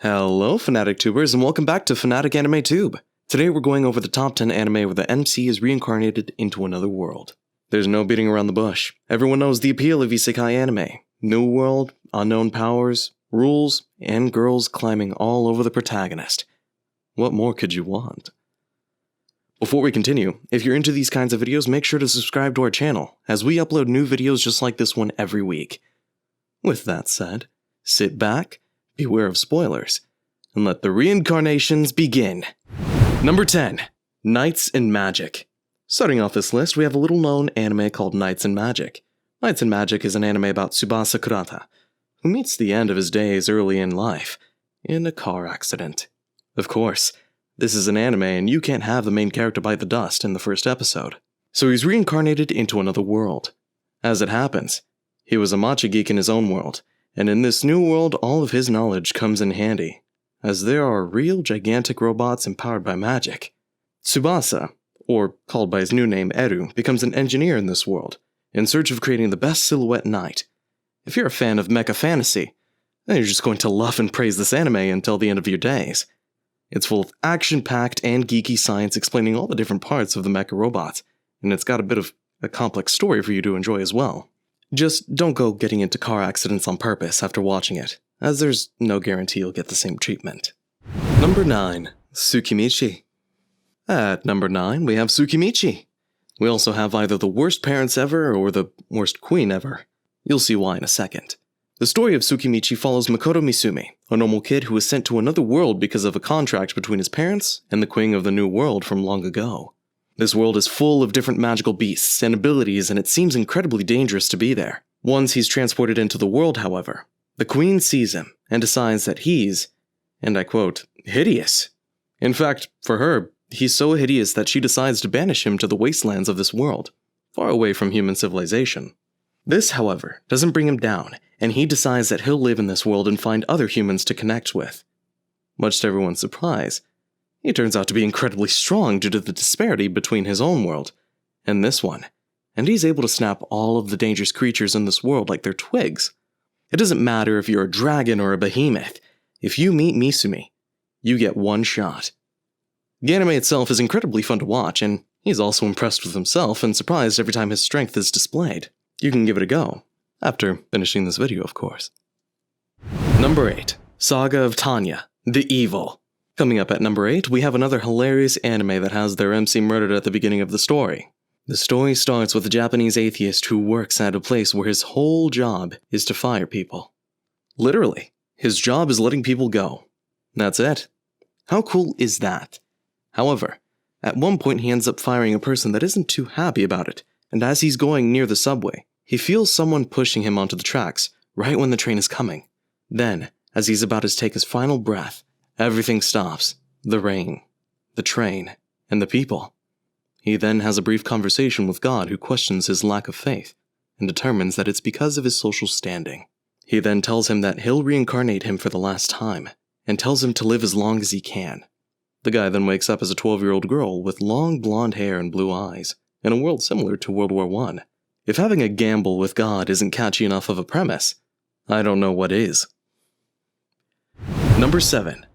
Hello, Fanatic Tubers, and welcome back to Fanatic Anime Tube. Today we're going over the top 10 anime where the MC is reincarnated into another world. There's no beating around the bush. Everyone knows the appeal of isekai anime. New world, unknown powers, rules, and girls climbing all over the protagonist. What more could you want? Before we continue, if you're into these kinds of videos, make sure to subscribe to our channel, as we upload new videos just like this one every week. With that said, sit back, beware of spoilers, and let the reincarnations begin. Number 10. Knights and Magic. Starting off this list, we have a little-known anime called Knights and Magic. Knights and Magic is an anime about Tsubasa Kurata, who meets the end of his days early in life, in a car accident. Of course, this is an anime and you can't have the main character bite the dust in the first episode, so he's reincarnated into another world. As it happens, he was a matcha geek in his own world, and in this new world all of his knowledge comes in handy, as there are real gigantic robots empowered by magic. Tsubasa, or called by his new name Eru, becomes an engineer in this world, in search of creating the best silhouette knight. If you're a fan of mecha fantasy, then you're just going to love and praise this anime until the end of your days. It's full of action-packed and geeky science explaining all the different parts of the mecha robots, and it's got a bit of a complex story for you to enjoy as well. Just don't go getting into car accidents on purpose after watching it, as there's no guarantee you'll get the same treatment. Number 9. Tsukimichi. At number 9, we have Tsukimichi. We also have either the worst parents ever or the worst queen ever. You'll see why in a second. The story of Tsukimichi follows Makoto Misumi, a normal kid who was sent to another world because of a contract between his parents and the queen of the new world from long ago. This world is full of different magical beasts and abilities, and it seems incredibly dangerous to be there. Once he's transported into the world, however, the queen sees him and decides that he's, and I quote, hideous. In fact, for her, he's so hideous that she decides to banish him to the wastelands of this world, far away from human civilization. This, however, doesn't bring him down, and he decides that he'll live in this world and find other humans to connect with. Much to everyone's surprise, he turns out to be incredibly strong due to the disparity between his own world and this one, and he's able to snap all of the dangerous creatures in this world like they're twigs. It doesn't matter if you're a dragon or a behemoth. If you meet Misumi, you get one shot. The anime itself is incredibly fun to watch, and he's also impressed with himself and surprised every time his strength is displayed. You can give it a go, after finishing this video, of course. Number 8. Saga of Tanya, the Evil. Coming up at number 8, we have another hilarious anime that has their MC murdered at the beginning of the story. The story starts with a Japanese atheist who works at a place where his whole job is to fire people. Literally, his job is letting people go. That's it. How cool is that? However, at one point he ends up firing a person that isn't too happy about it, and as he's going near the subway, he feels someone pushing him onto the tracks right when the train is coming. Then, as he's about to take his final breath, everything stops. The rain, the train, and the people. He then has a brief conversation with God who questions his lack of faith, and determines that it's because of his social standing. He then tells him that he'll reincarnate him for the last time, and tells him to live as long as he can. The guy then wakes up as a 12-year-old girl with long blonde hair and blue eyes, in a world similar to World War I. If having a gamble with God isn't catchy enough of a premise, I don't know what is. Number 7.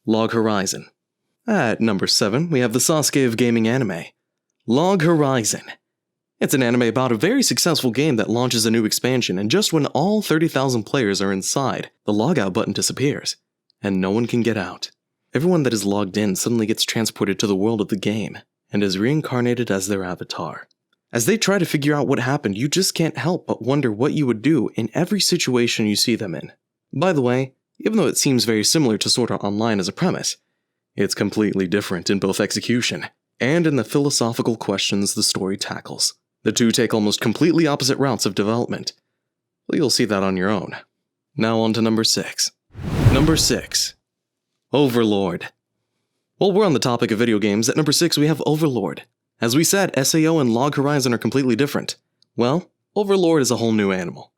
Log Horizon. At number 7, we have the Sasuke of gaming anime, Log Horizon. It's an anime about a very successful game that launches a new expansion, and just when all 30,000 players are inside, the logout button disappears, and no one can get out. Everyone that is logged in suddenly gets transported to the world of the game, and is reincarnated as their avatar. As they try to figure out what happened, you just can't help but wonder what you would do in every situation you see them in. By the way, even though it seems very similar to Sword Art Online as a premise, it's completely different in both execution and in the philosophical questions the story tackles. The two take almost completely opposite routes of development. Well, you'll see that on your own. Now on to number 6. Number 6. Overlord. While we're on the topic of video games, at number 6 we have Overlord. As we said, SAO and Log Horizon are completely different. Well, Overlord is a whole new animal.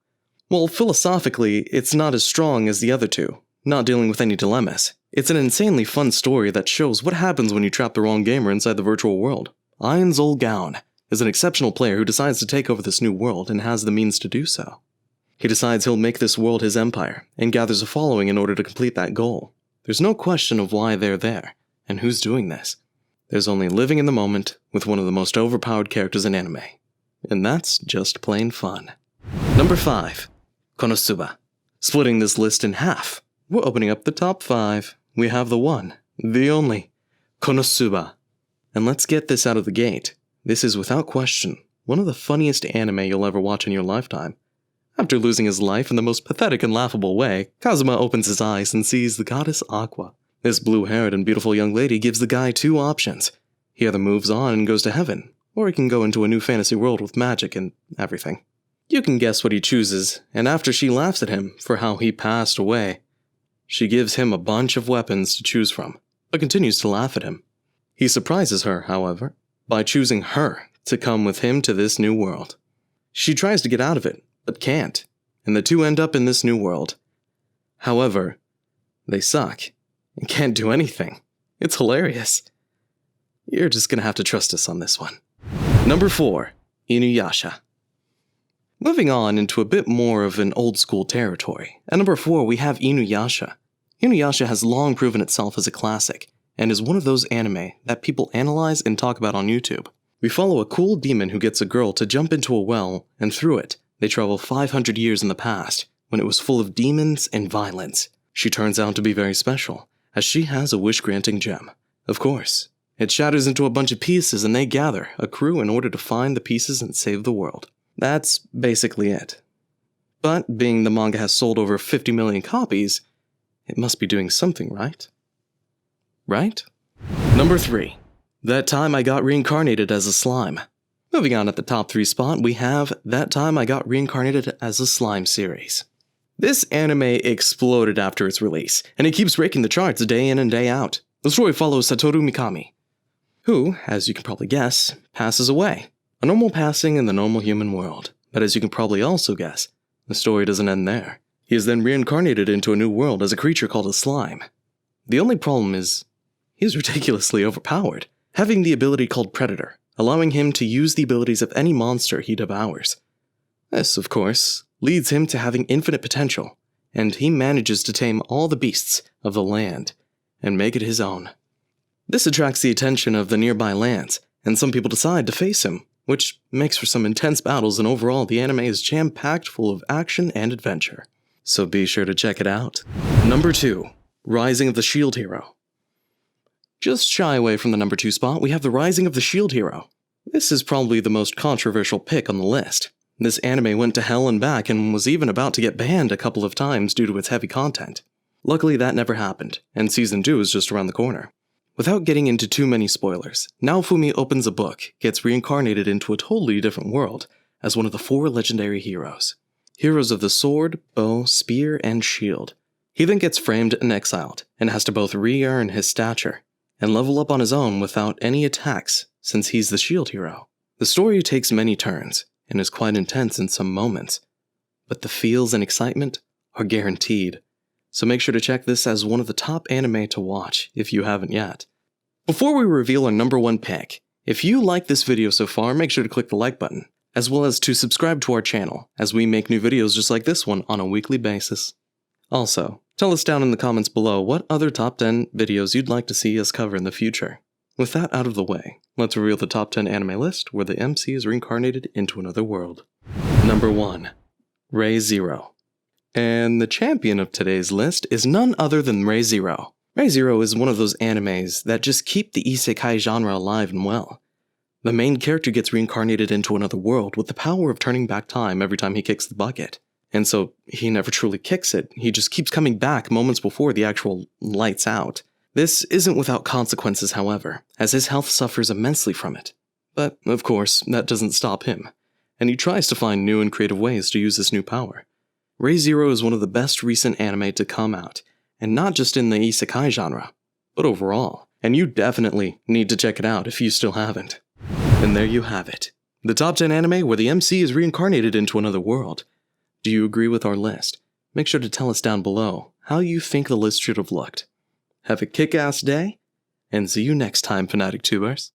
Well, philosophically, it's not as strong as the other two, not dealing with any dilemmas. It's an insanely fun story that shows what happens when you trap the wrong gamer inside the virtual world. Ian Zolgaun is an exceptional player who decides to take over this new world and has the means to do so. He decides he'll make this world his empire, and gathers a following in order to complete that goal. There's no question of why they're there, and who's doing this. There's only living in the moment with one of the most overpowered characters in anime. And that's just plain fun. Number 5. Konosuba. Splitting this list in half, we're opening up the top 5. We have the one, the only, Konosuba. And let's get this out of the gate. This is without question one of the funniest anime you'll ever watch in your lifetime. After losing his life in the most pathetic and laughable way, Kazuma opens his eyes and sees the goddess Aqua. This blue-haired and beautiful young lady gives the guy 2 options. He either moves on and goes to heaven, or he can go into a new fantasy world with magic and everything. You can guess what he chooses, and after she laughs at him for how he passed away, she gives him a bunch of weapons to choose from, but continues to laugh at him. He surprises her, however, by choosing her to come with him to this new world. She tries to get out of it, but can't, and the two end up in this new world. However, they suck and can't do anything. It's hilarious. You're just gonna have to trust us on this one. Number 4. Inuyasha. Moving on into a bit more of an old-school territory. At number 4, we have Inuyasha. Inuyasha has long proven itself as a classic, and is one of those anime that people analyze and talk about on YouTube. We follow a cool demon who gets a girl to jump into a well, and through it, they travel 500 years in the past, when it was full of demons and violence. She turns out to be very special, as she has a wish-granting gem. Of course, it shatters into a bunch of pieces and they gather a crew in order to find the pieces and save the world. That's basically it. But being the manga has sold over 50 million copies, it must be doing something right. Right? Number 3. That Time I Got Reincarnated as a Slime. Moving on at the top 3 spot, we have That Time I Got Reincarnated as a Slime series. This anime exploded after its release, and it keeps breaking the charts day in and day out. The story follows Satoru Mikami, who, as you can probably guess, passes away. A normal passing in the normal human world. But as you can probably also guess, the story doesn't end there. He is then reincarnated into a new world as a creature called a slime. The only problem is, he's ridiculously overpowered, having the ability called Predator, allowing him to use the abilities of any monster he devours. This, of course, leads him to having infinite potential, and he manages to tame all the beasts of the land and make it his own. This attracts the attention of the nearby lands, and some people decide to face him, which makes for some intense battles, and overall the anime is jam-packed full of action and adventure. So be sure to check it out. Number 2. Rising of the Shield Hero. Just shy away from the number 2 spot, we have the Rising of the Shield Hero. This is probably the most controversial pick on the list. This anime went to hell and back and was even about to get banned a couple of times due to its heavy content. Luckily that never happened, and Season 2 is just around the corner. Without getting into too many spoilers, Naofumi opens a book, gets reincarnated into a totally different world, as one of the 4 legendary heroes. Heroes of the sword, bow, spear, and shield. He then gets framed and exiled, and has to both re-earn his stature, and level up on his own without any attacks, since he's the shield hero. The story takes many turns, and is quite intense in some moments, but the feels and excitement are guaranteed. So make sure to check this as one of the top anime to watch if you haven't yet. Before we reveal our number 1 pick, if you like this video so far, make sure to click the like button, as well as to subscribe to our channel, as we make new videos just like this one on a weekly basis. Also, tell us down in the comments below what other top 10 videos you'd like to see us cover in the future. With that out of the way, let's reveal the top 10 anime list where the MC is reincarnated into another world. Number 1. Re:Zero. And the champion of today's list is none other than Re:Zero. Re:Zero is one of those animes that just keep the isekai genre alive and well. The main character gets reincarnated into another world with the power of turning back time every time he kicks the bucket. And so he never truly kicks it, he just keeps coming back moments before the actual lights out. This isn't without consequences, however, as his health suffers immensely from it. But, of course, that doesn't stop him, and he tries to find new and creative ways to use this new power. Re:Zero is one of the best recent anime to come out, and not just in the isekai genre, but overall, and you definitely need to check it out if you still haven't. And there you have it, the top 10 anime where the MC is reincarnated into another world. Do you agree with our list? Make sure to tell us down below how you think the list should have looked. Have a kick-ass day, and see you next time, Fanatic Tubers.